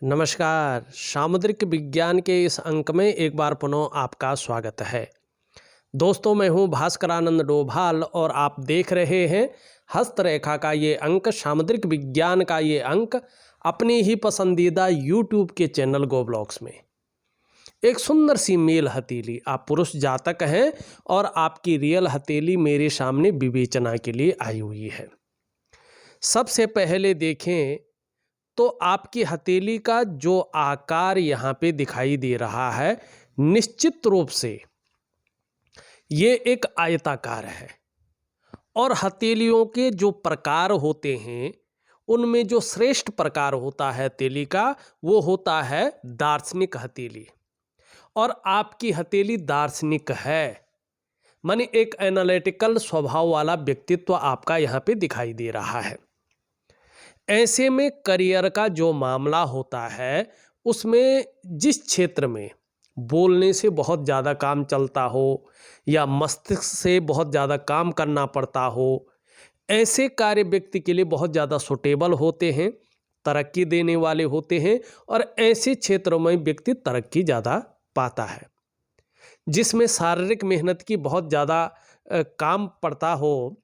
नमस्कार। सामुद्रिक विज्ञान के इस अंक में एक बार पुनः आपका स्वागत है। दोस्तों, मैं हूं भास्करानंद डोभाल और आप देख रहे हैं हस्तरेखा का ये अंक, सामुद्रिक विज्ञान का ये अंक अपनी ही पसंदीदा यूट्यूब के चैनल गो ब्लॉग्स में। एक सुंदर सी मेल हथेली, आप पुरुष जातक हैं और आपकी रियल हथेली मेरे सामने विवेचना के लिए आई हुई है। सबसे पहले देखें तो आपकी हथेली का जो आकार यहाँ पे दिखाई दे रहा है, निश्चित रूप से ये एक आयताकार है। और हथेलियों के जो प्रकार होते हैं उनमें जो श्रेष्ठ प्रकार होता है हथेली का, वो होता है दार्शनिक हथेली। और आपकी हथेली दार्शनिक है, माने एक एनालिटिकल स्वभाव वाला व्यक्तित्व आपका यहाँ पे दिखाई दे रहा है। ऐसे में करियर का जो मामला होता है उसमें जिस क्षेत्र में बोलने से बहुत ज़्यादा काम चलता हो या मस्तिष्क से बहुत ज़्यादा काम करना पड़ता हो, ऐसे कार्य व्यक्ति के लिए बहुत ज़्यादा सूटेबल होते हैं, तरक्की देने वाले होते हैं। और ऐसे क्षेत्रों में व्यक्ति तरक्की ज़्यादा पाता है। जिसमें शारीरिक मेहनत की बहुत ज़्यादा काम पड़ता हो,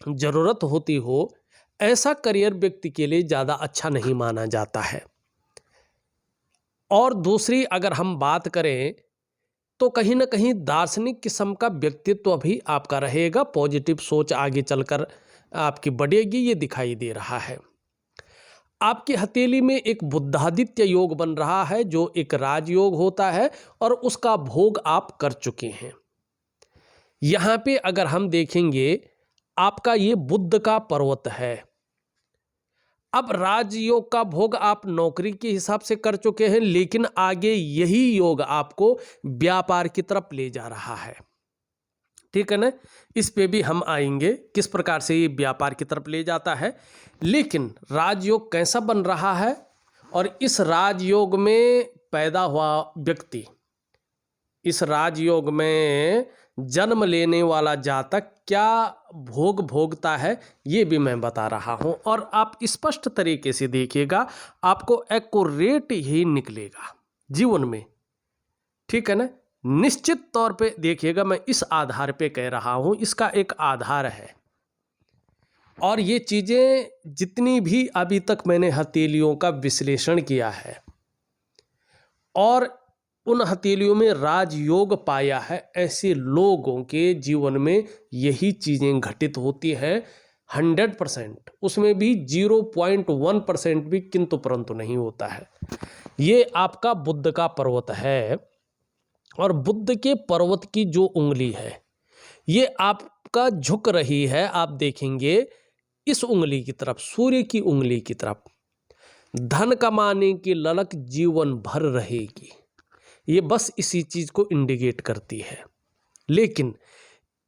ज़रूरत होती हो, ऐसा करियर व्यक्ति के लिए ज़्यादा अच्छा नहीं माना जाता है। और दूसरी अगर हम बात करें तो कहीं ना कहीं दार्शनिक किस्म का व्यक्तित्व भी आपका रहेगा, पॉजिटिव सोच आगे चलकर आपकी बढ़ेगी, ये दिखाई दे रहा है। आपकी हथेली में एक बुद्धादित्य योग बन रहा है जो एक राजयोग होता है और उसका भोग आप कर चुके हैं। यहाँ पे अगर हम देखेंगे आपका ये बुद्ध का पर्वत है। अब राजयोग का भोग आप नौकरी के हिसाब से कर चुके हैं, लेकिन आगे यही योग आपको व्यापार की तरफ ले जा रहा है। ठीक है ना, इस पे भी हम आएंगे किस प्रकार से ये व्यापार की तरफ ले जाता है। लेकिन राजयोग कैसा बन रहा है और इस राजयोग में पैदा हुआ व्यक्ति, इस राजयोग में जन्म लेने वाला जातक क्या भोग भोगता है, ये भी मैं बता रहा हूं। और आप स्पष्ट तरीके से देखिएगा, आपको एक्यूरेट ही निकलेगा जीवन में। ठीक है ना, निश्चित तौर पे देखिएगा, मैं इस आधार पे कह रहा हूं, इसका एक आधार है। और ये चीजें जितनी भी अभी तक मैंने हथेलियों का विश्लेषण किया है और उन हथेलियों में राजयोग पाया है, ऐसे लोगों के जीवन में यही चीज़ें घटित होती हैं 100%। उसमें भी 0.1% भी किंतु परंतु नहीं होता है। ये आपका बुद्ध का पर्वत है और बुद्ध के पर्वत की जो उंगली है ये आपका झुक रही है। आप देखेंगे इस उंगली की तरफ, सूर्य की उंगली की तरफ। धन कमाने की ललक जीवन भर रहेगी, ये बस इसी चीज को इंडिकेट करती है। लेकिन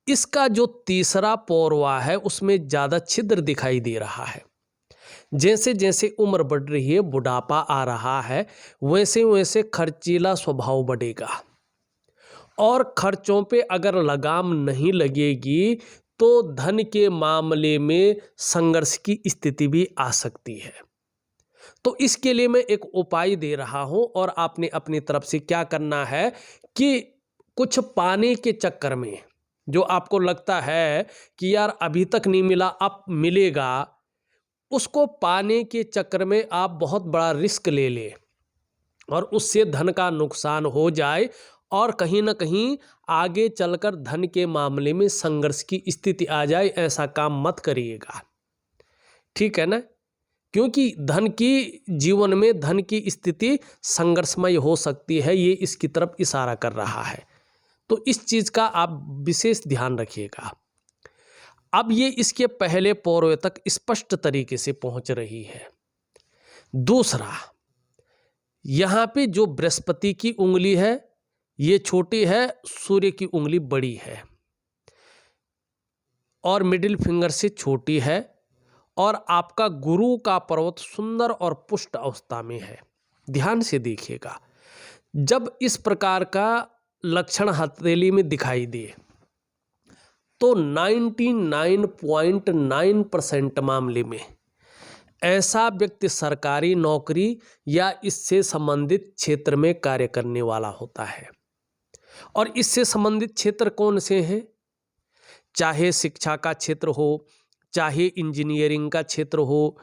इसका जो तीसरा पौरवा है उसमें ज्यादा छिद्र दिखाई दे रहा है। जैसे जैसे उम्र बढ़ रही है, बुढ़ापा आ रहा है, वैसे वैसे खर्चीला स्वभाव बढ़ेगा। और खर्चों पे अगर लगाम नहीं लगेगी तो धन के मामले में संघर्ष की स्थिति भी आ सकती है। तो इसके लिए मैं एक उपाय दे रहा हूं और आपने अपनी तरफ से क्या करना है कि कुछ पाने के चक्कर में जो आपको लगता है कि यार अभी तक नहीं मिला, अब मिलेगा, उसको पाने के चक्कर में आप बहुत बड़ा रिस्क ले लें और उससे धन का नुकसान हो जाए और कहीं ना कहीं आगे चलकर धन के मामले में संघर्ष की स्थिति आ जाए। ऐसा काम मत करिएगा, ठीक है ना, क्योंकि धन की जीवन में धन की स्थिति संघर्षमय हो सकती है, ये इसकी तरफ इशारा कर रहा है। तो इस चीज का आप विशेष ध्यान रखिएगा। अब ये इसके पहले पौरवे तक स्पष्ट तरीके से पहुंच रही है। दूसरा, यहां पे जो बृहस्पति की उंगली है ये छोटी है, सूर्य की उंगली बड़ी है और मिडिल फिंगर से छोटी है और आपका गुरु का पर्वत सुंदर और पुष्ट अवस्था में है। ध्यान से देखिएगा, जब इस प्रकार का लक्षण हथेली में दिखाई दे तो 99.9% मामले में ऐसा व्यक्ति सरकारी नौकरी या इससे संबंधित क्षेत्र में कार्य करने वाला होता है। और इससे संबंधित क्षेत्र कौन से हैं? चाहे शिक्षा का क्षेत्र हो, चाहे इंजीनियरिंग का क्षेत्र हो,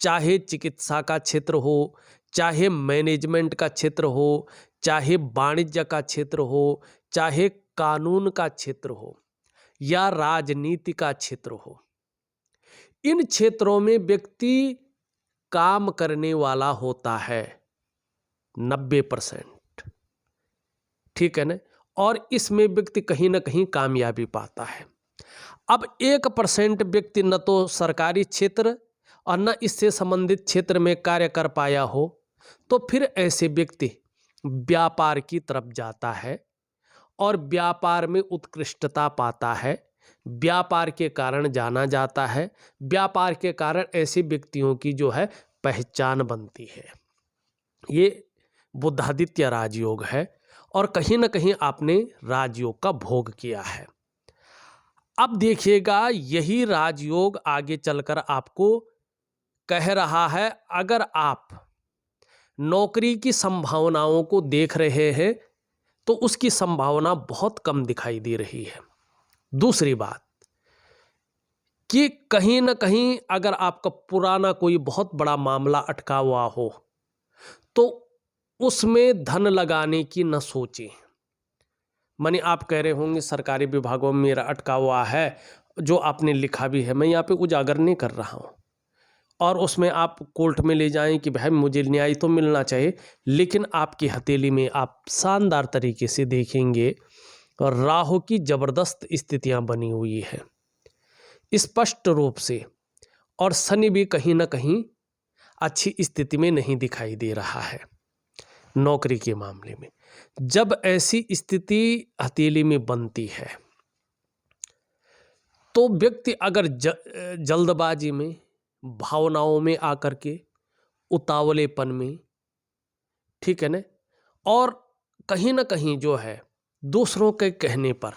चाहे चिकित्सा का क्षेत्र हो, चाहे मैनेजमेंट का क्षेत्र हो, चाहे वाणिज्य का क्षेत्र हो, चाहे कानून का क्षेत्र हो या राजनीति का क्षेत्र हो। इन क्षेत्रों में व्यक्ति काम करने वाला होता है 90%, ठीक है ना। और इसमें व्यक्ति कहीं ना कहीं कामयाबी पाता है। अब 1% व्यक्ति न तो सरकारी क्षेत्र और न इससे संबंधित क्षेत्र में कार्य कर पाया हो, तो फिर ऐसे व्यक्ति व्यापार की तरफ जाता है और व्यापार में उत्कृष्टता पाता है। व्यापार के कारण जाना जाता है। व्यापार के कारण ऐसे व्यक्तियों की जो है पहचान बनती है। ये बुद्धादित्य राजयोग है और कहीं ना कहीं आपने राजयोग का भोग किया है। अब देखिएगा, यही राजयोग आगे चलकर आपको कह रहा है, अगर आप नौकरी की संभावनाओं को देख रहे हैं तो उसकी संभावना बहुत कम दिखाई दे रही है। दूसरी बात कि कहीं ना कहीं अगर आपका पुराना कोई बहुत बड़ा मामला अटका हुआ हो तो उसमें धन लगाने की न सोचें। माने आप कह रहे होंगे सरकारी विभागों में मेरा अटका हुआ है, जो आपने लिखा भी है, मैं यहाँ पे उजागर नहीं कर रहा हूँ, और उसमें आप कोर्ट में ले जाएं कि भाई मुझे न्याय तो मिलना चाहिए, लेकिन आपकी हथेली में आप शानदार तरीके से देखेंगे और राहु की जबरदस्त स्थितियां बनी हुई है स्पष्ट रूप से, और शनि भी कहीं ना कहीं अच्छी स्थिति में नहीं दिखाई दे रहा है नौकरी के मामले में। जब ऐसी स्थिति हथेली में बनती है तो व्यक्ति अगर जल्दबाजी में, भावनाओं में आकर के, उतावलेपन में, ठीक है ना, और कहीं ना कहीं जो है दूसरों के कहने पर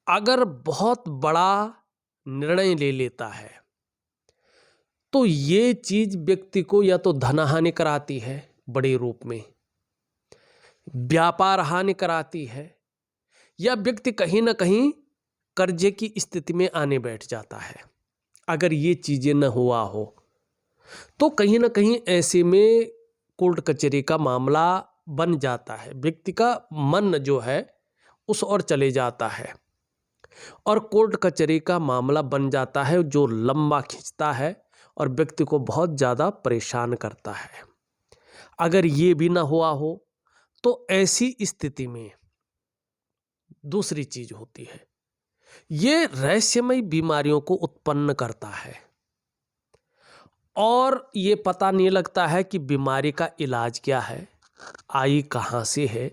अगर बहुत बड़ा निर्णय ले लेता है तो ये चीज व्यक्ति को या तो धन हानि कराती है बड़े रूप में, व्यापार हानि कराती है, या व्यक्ति कहीं ना कहीं कर्जे की स्थिति में आने बैठ जाता है। अगर ये चीजें न हुआ हो तो कहीं ना कहीं ऐसे में कोर्ट कचहरी का मामला बन जाता है। व्यक्ति का मन जो है उस ओर चले जाता है और कोर्ट कचहरी का मामला बन जाता है जो लंबा खींचता है और व्यक्ति को बहुत ज़्यादा परेशान करता है। अगर ये भी ना हुआ हो तो ऐसी स्थिति में दूसरी चीज होती है, ये रहस्यमयी बीमारियों को उत्पन्न करता है और ये पता नहीं लगता है कि बीमारी का इलाज क्या है, आई कहाँ से है,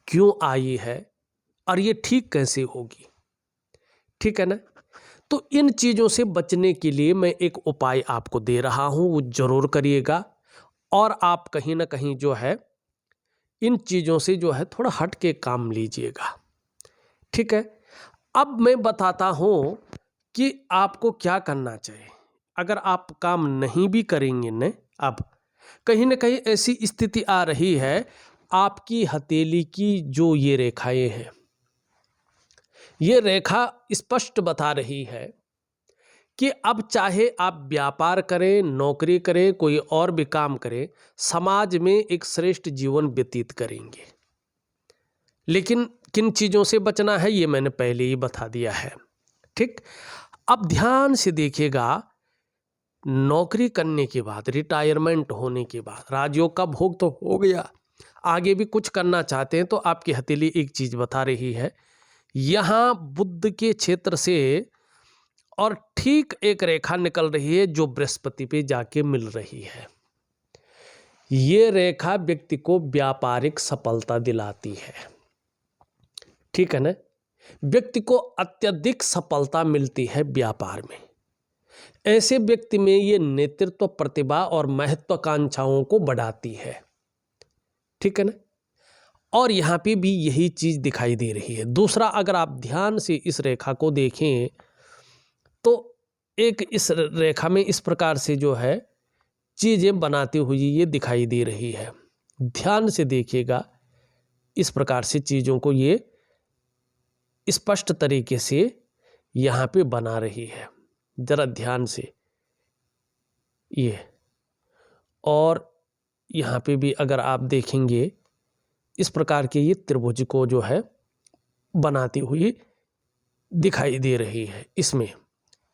क्यों आई है और ये ठीक कैसे होगी, ठीक है ना। तो इन चीज़ों से बचने के लिए मैं एक उपाय आपको दे रहा हूँ, वो जरूर करिएगा और आप कहीं ना कहीं जो है इन चीज़ों से जो है थोड़ा हट के काम लीजिएगा, ठीक है। अब मैं बताता हूँ कि आपको क्या करना चाहिए। अगर आप काम नहीं भी करेंगे न, अब कहीं ना कहीं ऐसी स्थिति आ रही है, आपकी हथेली की जो ये रेखाएं हैं, ये रेखा स्पष्ट बता रही है कि अब चाहे आप व्यापार करें, नौकरी करें, कोई और भी काम करें, समाज में एक श्रेष्ठ जीवन व्यतीत करेंगे। लेकिन किन चीज़ों से बचना है ये मैंने पहले ही बता दिया है, ठीक। अब ध्यान से देखिएगा, नौकरी करने के बाद, रिटायरमेंट होने के बाद, राजयोग का भोग तो हो गया, आगे भी कुछ करना चाहते हैं तो आपकी हथेली एक चीज़ बता रही है, यहाँ बुध के क्षेत्र से और ठीक एक रेखा निकल रही है जो बृहस्पति पे जाके मिल रही है। ये रेखा व्यक्ति को व्यापारिक सफलता दिलाती है, ठीक है ना। व्यक्ति को अत्यधिक सफलता मिलती है व्यापार में। ऐसे व्यक्ति में ये नेतृत्व प्रतिभा और महत्वाकांक्षाओं को बढ़ाती है, ठीक है ना। और यहाँ पे भी यही चीज दिखाई दे रही है। दूसरा, अगर आप ध्यान से इस रेखा को देखें तो एक इस रेखा में इस प्रकार से जो है चीज़ें बनाती हुई ये दिखाई दे रही है। ध्यान से देखिएगा, इस प्रकार से चीज़ों को ये स्पष्ट तरीके से यहाँ पे बना रही है, जरा ध्यान से ये। और यहाँ पे भी अगर आप देखेंगे इस प्रकार के ये त्रिभुज को जो है बनाती हुई दिखाई दे रही है इसमें।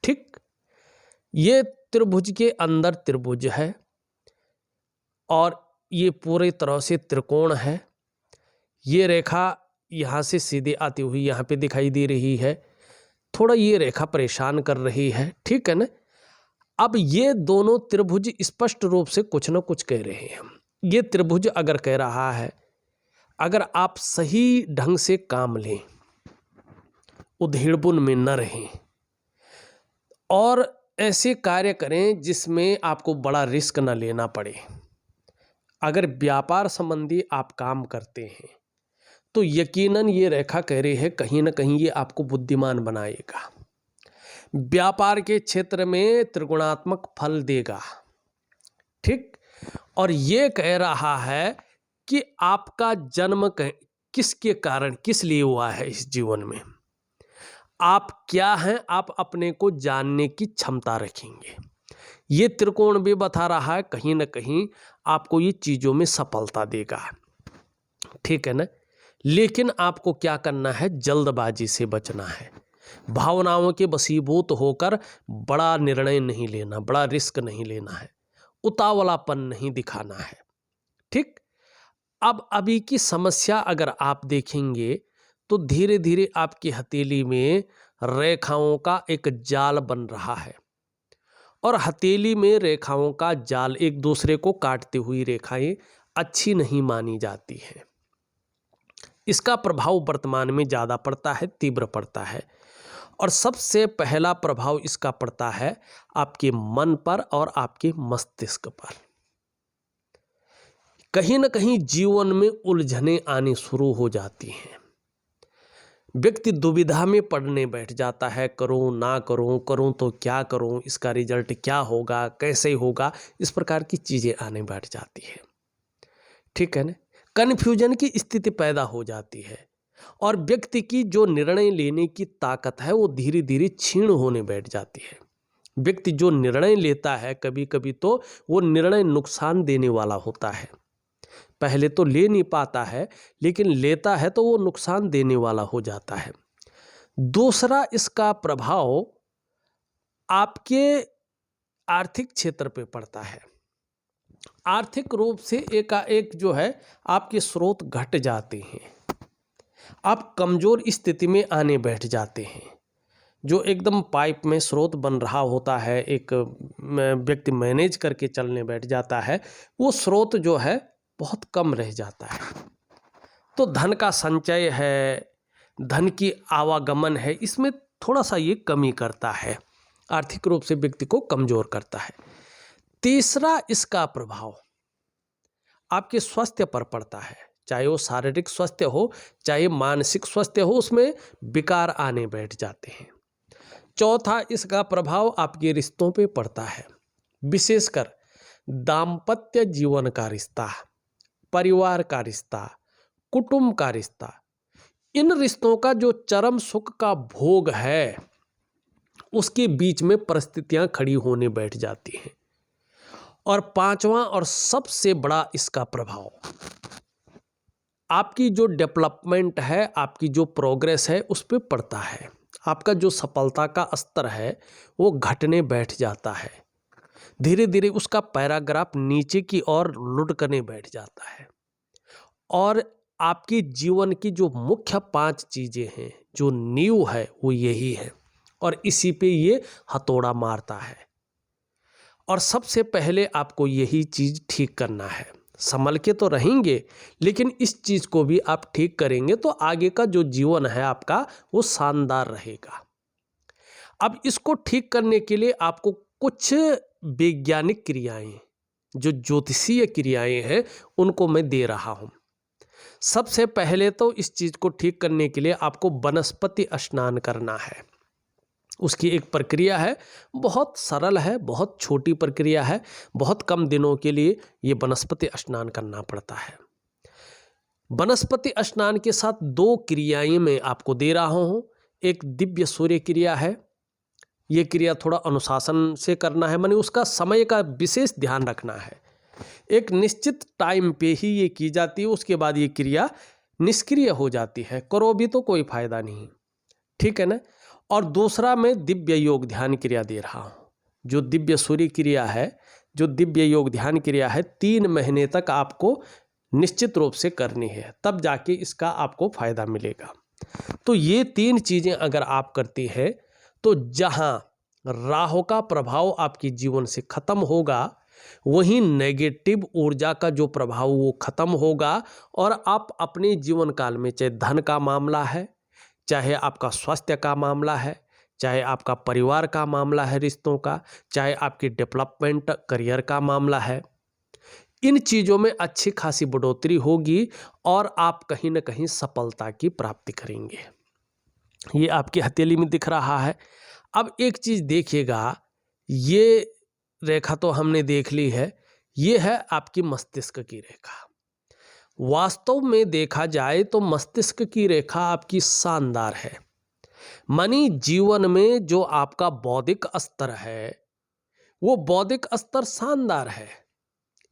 ठीक, ये त्रिभुज के अंदर त्रिभुज है और ये पूरी तरह से त्रिकोण है। ये रेखा यहाँ से सीधे आती हुई यहाँ पे दिखाई दे रही है। थोड़ा ये रेखा परेशान कर रही है, ठीक है ना। अब ये दोनों त्रिभुज स्पष्ट रूप से कुछ न कुछ कह रहे हैं। ये त्रिभुज अगर कह रहा है, अगर आप सही ढंग से काम लें, उधेड़बुन में न रहें और ऐसे कार्य करें जिसमें आपको बड़ा रिस्क न लेना पड़े। अगर व्यापार संबंधी आप काम करते हैं तो यकीनन ये रेखा कह रही है कहीं ना कहीं ये आपको बुद्धिमान बनाएगा, व्यापार के क्षेत्र में त्रिगुणात्मक फल देगा। ठीक, और ये कह रहा है कि आपका जन्म किसके कारण किस लिए हुआ है इस जीवन में, आप क्या हैं, आप अपने को जानने की क्षमता रखेंगे। ये त्रिकोण भी बता रहा है कहीं ना कहीं आपको ये चीज़ों में सफलता देगा, ठीक है ना। लेकिन आपको क्या करना है, जल्दबाजी से बचना है, भावनाओं के वशीभूत होकर बड़ा निर्णय नहीं लेना, बड़ा रिस्क नहीं लेना है, उतावलापन नहीं दिखाना है। ठीक, अब अभी की समस्या अगर आप देखेंगे तो धीरे धीरे आपकी हथेली में रेखाओं का एक जाल बन रहा है और हथेली में रेखाओं का जाल एक दूसरे को काटती हुई रेखाएं अच्छी नहीं मानी जाती हैं। इसका प्रभाव वर्तमान में ज़्यादा पड़ता है, तीव्र पड़ता है और सबसे पहला प्रभाव इसका पड़ता है आपके मन पर और आपके मस्तिष्क पर। कहीं ना कहीं जीवन में उलझने आने शुरू हो जाती हैं, व्यक्ति दुविधा में पड़ने बैठ जाता है, करूं ना करूं, करूं तो क्या करूं, इसका रिजल्ट क्या होगा, कैसे होगा, इस प्रकार की चीज़ें आने बैठ जाती है, ठीक है ना। कन्फ्यूजन की स्थिति पैदा हो जाती है और व्यक्ति की जो निर्णय लेने की ताकत है वो धीरे धीरे क्षीण होने बैठ जाती है। व्यक्ति जो निर्णय लेता है कभी कभी तो वो निर्णय नुकसान देने वाला होता है, पहले तो ले नहीं पाता है लेकिन लेता है तो वो नुकसान देने वाला हो जाता है। दूसरा इसका प्रभाव आपके आर्थिक क्षेत्र पे पड़ता है। आर्थिक रूप से एकाएक जो है आपके स्रोत घट जाते हैं, आप कमजोर स्थिति में आने बैठ जाते हैं। जो एकदम पाइप में स्रोत बन रहा होता है, एक व्यक्ति मैनेज करके चलने बैठ जाता है, वो स्रोत जो है बहुत कम रह जाता है। तो धन का संचय है, धन की आवागमन है, इसमें थोड़ा सा ये कमी करता है, आर्थिक रूप से व्यक्ति को कमजोर करता है। तीसरा इसका प्रभाव आपके स्वास्थ्य पर पड़ता है, चाहे वो शारीरिक स्वास्थ्य हो चाहे मानसिक स्वास्थ्य हो, उसमें विकार आने बैठ जाते हैं। चौथा इसका प्रभाव आपके रिश्तों पे पड़ता है, विशेषकर दाम्पत्य जीवन का रिश्ता, परिवार का रिश्ता, कुटुंब का रिश्ता, इन रिश्तों का जो चरम सुख का भोग है उसके बीच में परिस्थितियां खड़ी होने बैठ जाती हैं। और पांचवा और सबसे बड़ा इसका प्रभाव आपकी जो डेवलपमेंट है, आपकी जो प्रोग्रेस है उस पर पड़ता है। आपका जो सफलता का स्तर है वो घटने बैठ जाता है, धीरे धीरे उसका पैराग्राफ नीचे की ओर लुढ़कने बैठ जाता है। और आपके जीवन की जो मुख्य 5 चीज़ें हैं, जो नींव है वो यही है और इसी पे ये हथौड़ा मारता है। और सबसे पहले आपको यही चीज़ ठीक करना है। संभल के तो रहेंगे लेकिन इस चीज़ को भी आप ठीक करेंगे तो आगे का जो जीवन है आपका वो शानदार रहेगा। अब इसको ठीक करने के लिए आपको कुछ वैज्ञानिक क्रियाएं, जो ज्योतिषीय क्रियाएं हैं, उनको मैं दे रहा हूँ। सबसे पहले तो इस चीज़ को ठीक करने के लिए आपको वनस्पति स्नान करना है। उसकी एक प्रक्रिया है, बहुत सरल है, बहुत छोटी प्रक्रिया है। बहुत कम दिनों के लिए ये वनस्पति स्नान करना पड़ता है। वनस्पति स्नान के साथ 2 क्रियाएं मैं आपको दे रहा हूं। एक दिव्य सूर्य क्रिया है। ये क्रिया थोड़ा अनुशासन से करना है, माने उसका समय का विशेष ध्यान रखना है। एक निश्चित टाइम पे ही ये की जाती है, उसके बाद ये क्रिया निष्क्रिय हो जाती है। करो भी तो कोई फायदा नहीं, ठीक है ना। और दूसरा मैं दिव्य योग ध्यान क्रिया दे रहा हूँ। जो दिव्य सूर्य क्रिया है, जो दिव्य योग ध्यान क्रिया है, 3 महीने तक आपको निश्चित रूप से करनी है, तब जाके इसका आपको फायदा मिलेगा। तो ये 3 चीजें अगर आप करती हैं तो जहां राहु का प्रभाव आपके जीवन से खत्म होगा, वहीं नेगेटिव ऊर्जा का जो प्रभाव वो खत्म होगा और आप अपने जीवन काल में, चाहे धन का मामला है, चाहे आपका स्वास्थ्य का मामला है, चाहे आपका परिवार का मामला है, रिश्तों का, चाहे आपकी डेवलपमेंट करियर का मामला है, इन चीज़ों में अच्छी खासी बढ़ोतरी होगी और आप कहीं ना कहीं सफलता की प्राप्ति करेंगे। ये आपकी हथेली में दिख रहा है। अब एक चीज़ देखिएगा, ये रेखा तो हमने देख ली है, ये है आपकी मस्तिष्क की रेखा। वास्तव में देखा जाए तो मस्तिष्क की रेखा आपकी शानदार है। मानी जीवन में जो आपका बौद्धिक स्तर है, वो बौद्धिक स्तर शानदार है।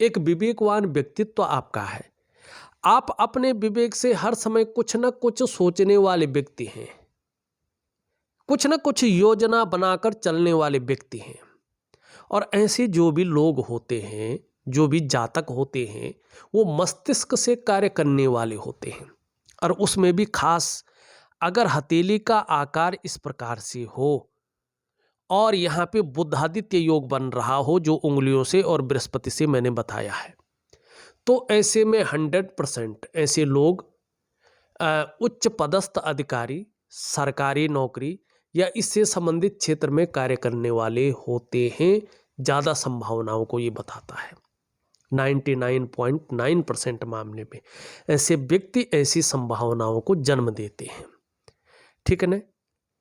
एक विवेकवान व्यक्तित्व आपका है। आप अपने विवेक से हर समय कुछ न कुछ सोचने वाले व्यक्ति हैं, कुछ न कुछ योजना बनाकर चलने वाले व्यक्ति हैं। और ऐसे जो भी लोग होते हैं, जो भी जातक होते हैं, वो मस्तिष्क से कार्य करने वाले होते हैं। और उसमें भी खास अगर हथेली का आकार इस प्रकार से हो और यहाँ पे बुधादित्य योग बन रहा हो, जो उंगलियों से और बृहस्पति से मैंने बताया है, तो ऐसे में 100% ऐसे लोग उच्च पदस्थ अधिकारी, सरकारी नौकरी या इससे संबंधित क्षेत्र में कार्य करने वाले होते हैं। ज़्यादा संभावनाओं को ये बताता है। 99.9% मामले में ऐसे व्यक्ति ऐसी संभावनाओं को जन्म देते हैं, ठीक है ना।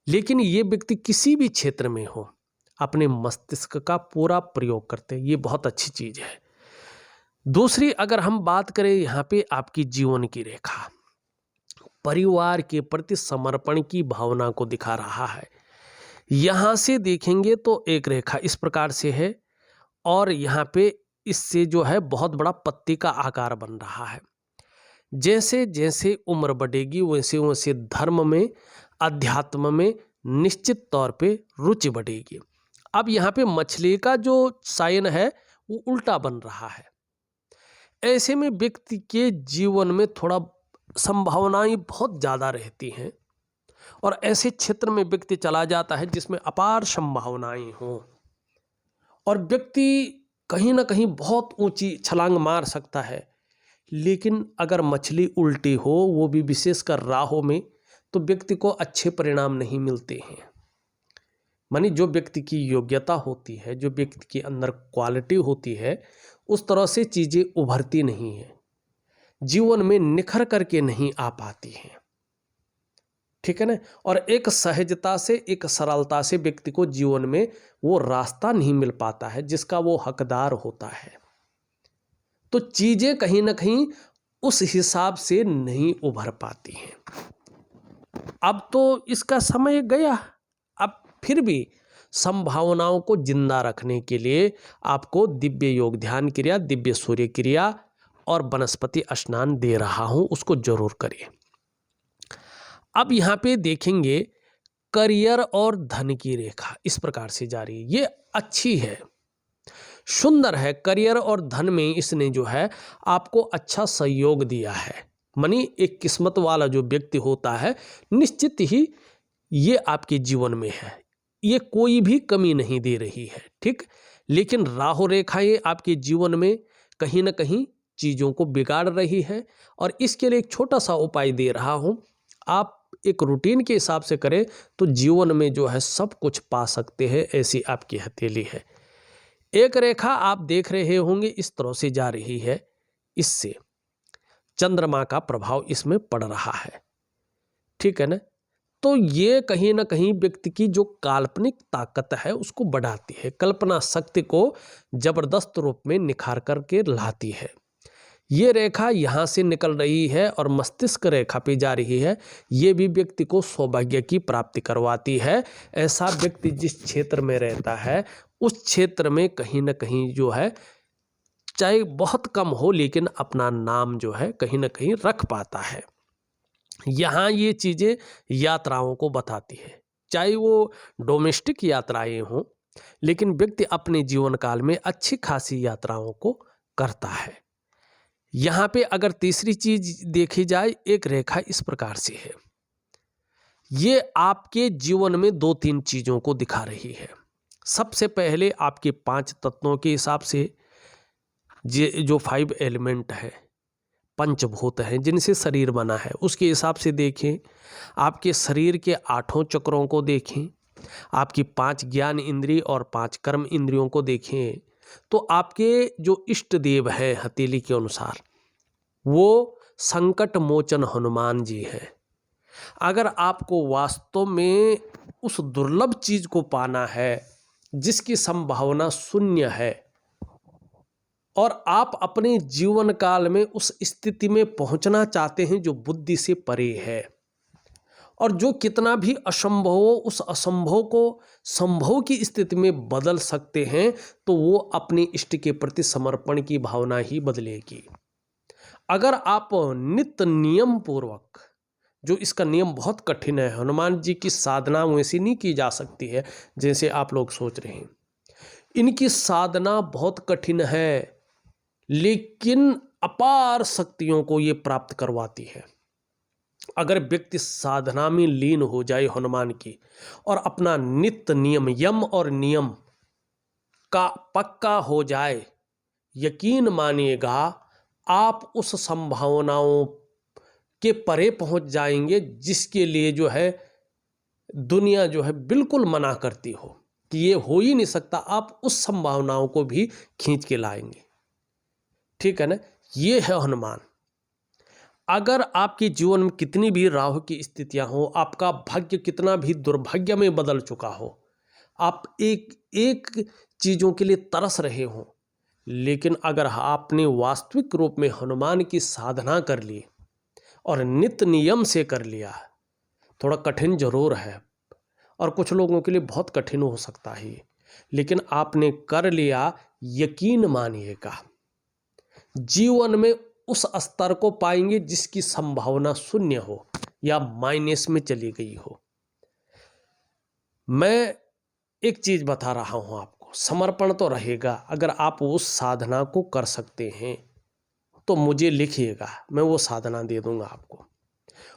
लेकिन ये व्यक्ति किसी भी क्षेत्र में हो, अपने मस्तिष्क का पूरा प्रयोग करते हैं। ये बहुत अच्छी चीज़ है। दूसरी अगर हम बात करें यहाँ पे आपकी जीवन की रेखा, परिवार के प्रति समर्पण की भावना को दिखा रहा है। यहाँ से देखेंगे तो एक रेखा इस प्रकार से है और यहाँ पे इससे जो है बहुत बड़ा पत्ती का आकार बन रहा है। जैसे जैसे उम्र बढ़ेगी वैसे वैसे धर्म में, अध्यात्म में निश्चित तौर पे रुचि बढ़ेगी। अब यहाँ पे मछली का जो साइन है वो उल्टा बन रहा है। ऐसे में व्यक्ति के जीवन में थोड़ा संभावनाएं बहुत ज़्यादा रहती हैं और ऐसे क्षेत्र में व्यक्ति चला जाता है जिसमें अपार संभावनाएं हों और व्यक्ति कहीं ना कहीं बहुत ऊंची छलांग मार सकता है। लेकिन अगर मछली उल्टी हो, वो भी विशेषकर राहों में, तो व्यक्ति को अच्छे परिणाम नहीं मिलते हैं। मानी जो व्यक्ति की योग्यता होती है, जो व्यक्ति के अंदर क्वालिटी होती है, उस तरह से चीज़ें उभरती नहीं हैं, जीवन में निखर करके नहीं आ पाती हैं, ठीक है ना। और एक सहजता से, एक सरलता से व्यक्ति को जीवन में वो रास्ता नहीं मिल पाता है जिसका वो हकदार होता है। तो चीजें कहीं ना कहीं उस हिसाब से नहीं उभर पाती हैं। अब तो इसका समय गया, अब फिर भी संभावनाओं को जिंदा रखने के लिए आपको दिव्य योग ध्यान क्रिया, दिव्य सूर्य क्रिया और वनस्पति स्नान दे रहा हूं, उसको जरूर करिए। अब यहाँ पे देखेंगे करियर और धन की रेखा इस प्रकार से जा रही है। ये अच्छी है, सुंदर है। करियर और धन में इसने जो है आपको अच्छा सहयोग दिया है। मानी एक किस्मत वाला जो व्यक्ति होता है, निश्चित ही ये आपके जीवन में है, ये कोई भी कमी नहीं दे रही है, ठीक। लेकिन राहु रेखाएं आपके जीवन में कहीं ना कहीं चीज़ों को बिगाड़ रही है और इसके लिए एक छोटा सा उपाय दे रहा हूँ। आप एक रूटीन के हिसाब से करें तो जीवन में जो है सब कुछ पा सकते हैं। ऐसी आपकी हथेली है। एक रेखा आप देख रहे होंगे इस तरह से जा रही है, इससे चंद्रमा का प्रभाव इसमें पड़ रहा है, ठीक है ना। तो ये कहीं ना कहीं व्यक्ति की जो काल्पनिक ताकत है उसको बढ़ाती है, कल्पना शक्ति को जबरदस्त रूप में निखार करके लाती है। ये रेखा यहाँ से निकल रही है और मस्तिष्क रेखा पे जा रही है, ये भी व्यक्ति को सौभाग्य की प्राप्ति करवाती है। ऐसा व्यक्ति जिस क्षेत्र में रहता है उस क्षेत्र में कहीं ना कहीं जो है, चाहे बहुत कम हो लेकिन अपना नाम जो है कहीं ना कहीं रख पाता है। यहाँ ये चीज़ें यात्राओं को बताती है, चाहे वो डोमेस्टिक यात्राएं हों, लेकिन व्यक्ति अपने जीवन काल में अच्छी खासी यात्राओं को करता है। यहाँ पे अगर तीसरी चीज देखी जाए, एक रेखा इस प्रकार से है, ये आपके जीवन में 2-3 चीज़ों को दिखा रही है। सबसे पहले आपके 5 तत्वों के हिसाब से जो 5 एलिमेंट है, पंचभूत हैं जिनसे शरीर बना है, उसके हिसाब से देखें। आपके शरीर के 8 चक्रों को देखें, आपकी 5 ज्ञान इंद्रिय और 5 कर्म इंद्रियों को देखें, तो आपके जो इष्ट देव है हथेली के अनुसार वो संकट मोचन हनुमान जी हैं। अगर आपको वास्तव में उस दुर्लभ चीज को पाना है जिसकी संभावना शून्य है और आप अपने जीवन काल में उस स्थिति में पहुंचना चाहते हैं जो बुद्धि से परे है और जो कितना भी असंभव हो उस असंभव को संभव की स्थिति में बदल सकते हैं, तो वो अपने इष्ट के प्रति समर्पण की भावना ही बदलेगी। अगर आप नित्य नियम पूर्वक, जो इसका नियम बहुत कठिन है, हनुमान जी की साधना वैसी नहीं की जा सकती है जैसे आप लोग सोच रहे हैं। इनकी साधना बहुत कठिन है लेकिन अपार शक्तियों को ये प्राप्त करवाती है। अगर व्यक्ति साधना में लीन हो जाए हनुमान की और अपना नित्य नियम, यम और नियम का पक्का हो जाए, यकीन मानिएगा आप उस संभावनाओं के परे पहुंच जाएंगे जिसके लिए जो है दुनिया जो है बिल्कुल मना करती हो कि ये हो ही नहीं सकता। आप उस संभावनाओं को भी खींच के लाएंगे। ठीक है ना, ये है हनुमान। अगर आपके जीवन में कितनी भी राहु की स्थितियां हो, आपका भाग्य कितना भी दुर्भाग्य में बदल चुका हो, आप एक एक चीज़ों के लिए तरस रहे हो, लेकिन अगर आपने वास्तविक रूप में हनुमान की साधना कर ली और नित्य नियम से कर लिया, थोड़ा कठिन जरूर है और कुछ लोगों के लिए बहुत कठिन हो सकता है, लेकिन आपने कर लिया, यकीन मानिएगा जीवन में उस स्तर को पाएंगे जिसकी संभावना शून्य हो या माइनस में चली गई हो। मैं एक चीज बता रहा हूं आपको, समर्पण तो रहेगा। अगर आप उस साधना को कर सकते हैं तो मुझे लिखिएगा, मैं वो साधना दे दूंगा आपको।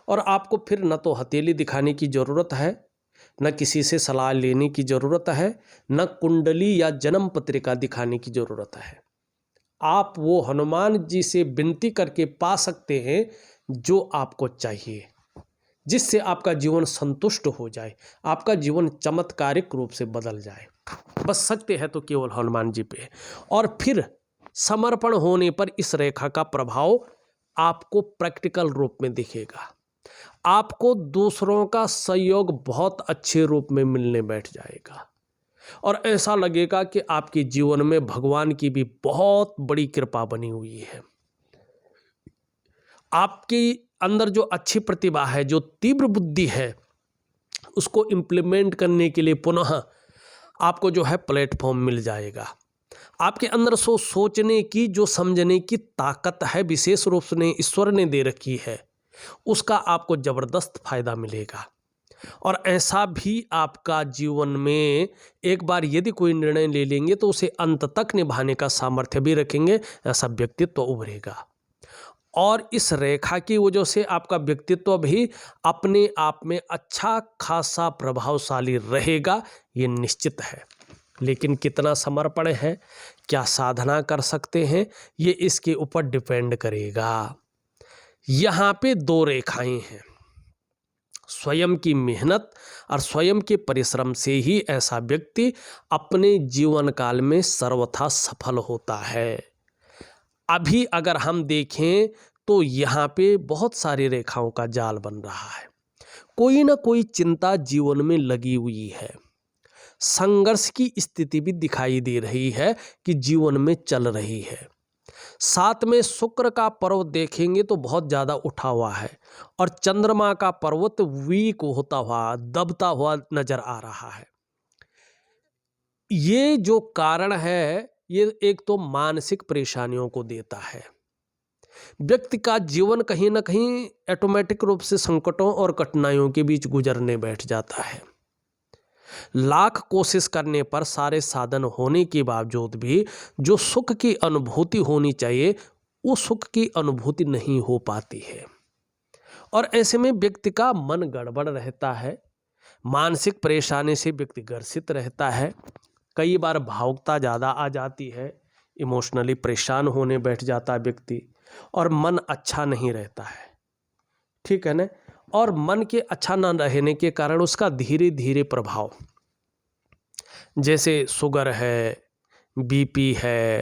और आपको फिर न तो हथेली दिखाने की ज़रूरत है, न किसी से सलाह लेने की ज़रूरत है, न कुंडली या जन्म पत्रिका दिखाने की ज़रूरत है। आप वो हनुमान जी से विनती करके पा सकते हैं जो आपको चाहिए, जिससे आपका जीवन संतुष्ट हो जाए, आपका जीवन चमत्कारिक रूप से बदल जाए। बस सकते हैं तो केवल हनुमान जी पे। और फिर समर्पण होने पर इस रेखा का प्रभाव आपको प्रैक्टिकल रूप में दिखेगा। आपको दूसरों का सहयोग बहुत अच्छे रूप में मिलने बैठ जाएगा और ऐसा लगेगा कि आपके जीवन में भगवान की भी बहुत बड़ी कृपा बनी हुई है। आपके अंदर जो अच्छी प्रतिभा है, जो तीव्र बुद्धि है, उसको इम्प्लीमेंट करने के लिए पुनः आपको जो है प्लेटफॉर्म मिल जाएगा। आपके अंदर सोचने की, जो समझने की ताकत है, विशेष रूप से ईश्वर ने दे रखी है, उसका आपको जबरदस्त फायदा मिलेगा। और ऐसा भी आपका जीवन में एक बार यदि कोई निर्णय ले लेंगे तो उसे अंत तक निभाने का सामर्थ्य भी रखेंगे, ऐसा व्यक्तित्व उभरेगा। और इस रेखा की वजह से आपका व्यक्तित्व भी अपने आप में अच्छा खासा प्रभावशाली रहेगा, ये निश्चित है। लेकिन कितना समर्पण है, क्या साधना कर सकते हैं, ये इसके ऊपर डिपेंड करेगा। यहाँ पे 2 रेखाएं हैं, स्वयं की मेहनत और स्वयं के परिश्रम से ही ऐसा व्यक्ति अपने जीवन काल में सर्वथा सफल होता है। अभी अगर हम देखें तो यहाँ पे बहुत सारी रेखाओं का जाल बन रहा है। कोई ना कोई चिंता जीवन में लगी हुई है। संघर्ष की स्थिति भी दिखाई दे रही है कि जीवन में चल रही है। साथ में शुक्र का पर्वत देखेंगे तो बहुत ज़्यादा उठा हुआ है और चंद्रमा का पर्वत वीक होता हुआ, दबता हुआ नजर आ रहा है। ये जो कारण है, ये एक तो मानसिक परेशानियों को देता है। व्यक्ति का जीवन कहीं ना कहीं ऑटोमेटिक रूप से संकटों और कठिनाइयों के बीच गुजरने बैठ जाता है। लाख कोशिश करने पर सारे साधन होने के बावजूद भी जो सुख की अनुभूति होनी चाहिए, वो सुख की अनुभूति नहीं हो पाती है और ऐसे में व्यक्ति का मन गड़बड़ रहता है। मानसिक परेशानी से व्यक्ति ग्रसित रहता है। कई बार भावुकता ज़्यादा आ जाती है, इमोशनली परेशान होने बैठ जाता है व्यक्ति और मन अच्छा नहीं रहता है। ठीक है ना। और मन के अच्छा न रहने के कारण उसका धीरे धीरे प्रभाव, जैसे शुगर है, बीपी है,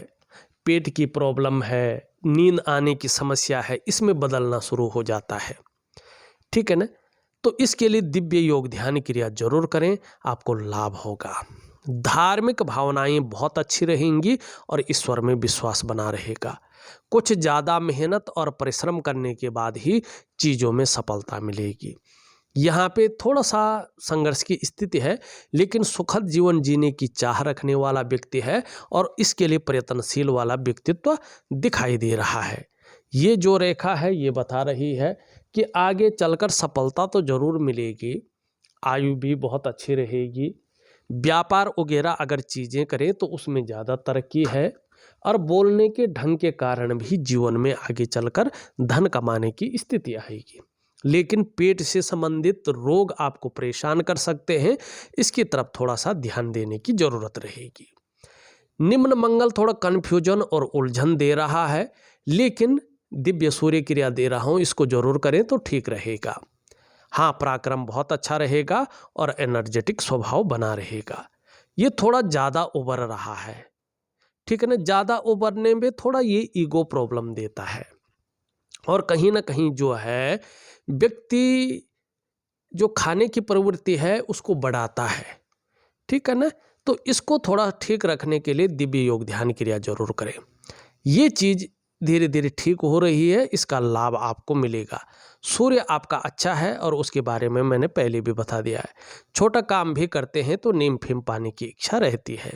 पेट की प्रॉब्लम है, नींद आने की समस्या है, इसमें बदलना शुरू हो जाता है। ठीक है ना। तो इसके लिए दिव्य योग ध्यान क्रिया जरूर करें, आपको लाभ होगा। धार्मिक भावनाएं बहुत अच्छी रहेंगी और ईश्वर में विश्वास बना रहेगा। कुछ ज़्यादा मेहनत और परिश्रम करने के बाद ही चीज़ों में सफलता मिलेगी। यहाँ पे थोड़ा सा संघर्ष की स्थिति है, लेकिन सुखद जीवन जीने की चाह रखने वाला व्यक्ति है और इसके लिए प्रयत्नशील वाला व्यक्तित्व दिखाई दे रहा है। ये जो रेखा है ये बता रही है कि आगे चलकर सफलता तो जरूर मिलेगी, आयु भी बहुत अच्छी रहेगी। व्यापार वगैरह अगर चीज़ें करें तो उसमें ज़्यादा तरक्की है और बोलने के ढंग के कारण भी जीवन में आगे चलकर धन कमाने की स्थिति आएगी। लेकिन पेट से संबंधित रोग आपको परेशान कर सकते हैं, इसकी तरफ थोड़ा सा ध्यान देने की जरूरत रहेगी। निम्न मंगल थोड़ा कन्फ्यूजन और उलझन दे रहा है, लेकिन दिव्य सूर्य क्रिया दे रहा हूँ, इसको जरूर करें तो ठीक रहेगा। हाँ, पराक्रम बहुत अच्छा रहेगा और एनर्जेटिक स्वभाव बना रहेगा। ये थोड़ा ज़्यादा उभर रहा है। ठीक है ना। ज़्यादा उभरने में थोड़ा ये ईगो प्रॉब्लम देता है और कहीं ना कहीं जो है व्यक्ति जो खाने की प्रवृत्ति है उसको बढ़ाता है। ठीक है ना। तो इसको थोड़ा ठीक रखने के लिए दिव्य योग ध्यान क्रिया जरूर करें। ये चीज़ धीरे धीरे ठीक हो रही है, इसका लाभ आपको मिलेगा। सूर्य आपका अच्छा है और उसके बारे में मैंने पहले भी बता दिया है। छोटा काम भी करते हैं तो नीम फिम पाने की इच्छा रहती है।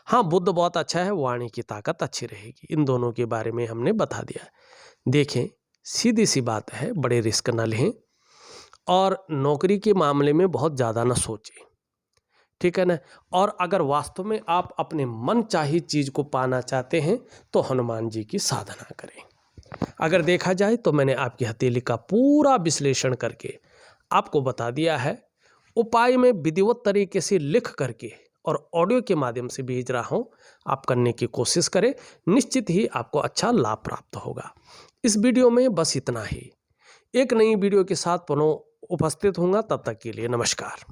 हाँ, बुध बहुत अच्छा है, वाणी की ताकत अच्छी रहेगी। इन दोनों के बारे में हमने बता दिया है। देखें, सीधी सी बात है, बड़े रिस्क न लें और नौकरी के मामले में बहुत ज़्यादा न सोचें। ठीक है ना। और अगर वास्तव में आप अपने मन चाही चीज़ को पाना चाहते हैं तो हनुमान जी की साधना करें। अगर देखा जाए तो मैंने आपकी हथेली का पूरा विश्लेषण करके आपको बता दिया है। उपाय में विधिवत तरीके से लिख करके और ऑडियो के माध्यम से भेज रहा हूँ, आप करने की कोशिश करें, निश्चित ही आपको अच्छा लाभ प्राप्त होगा। इस वीडियो में बस इतना ही। एक नई वीडियो के साथ पुनः उपस्थित होऊंगा, तब तक के लिए नमस्कार।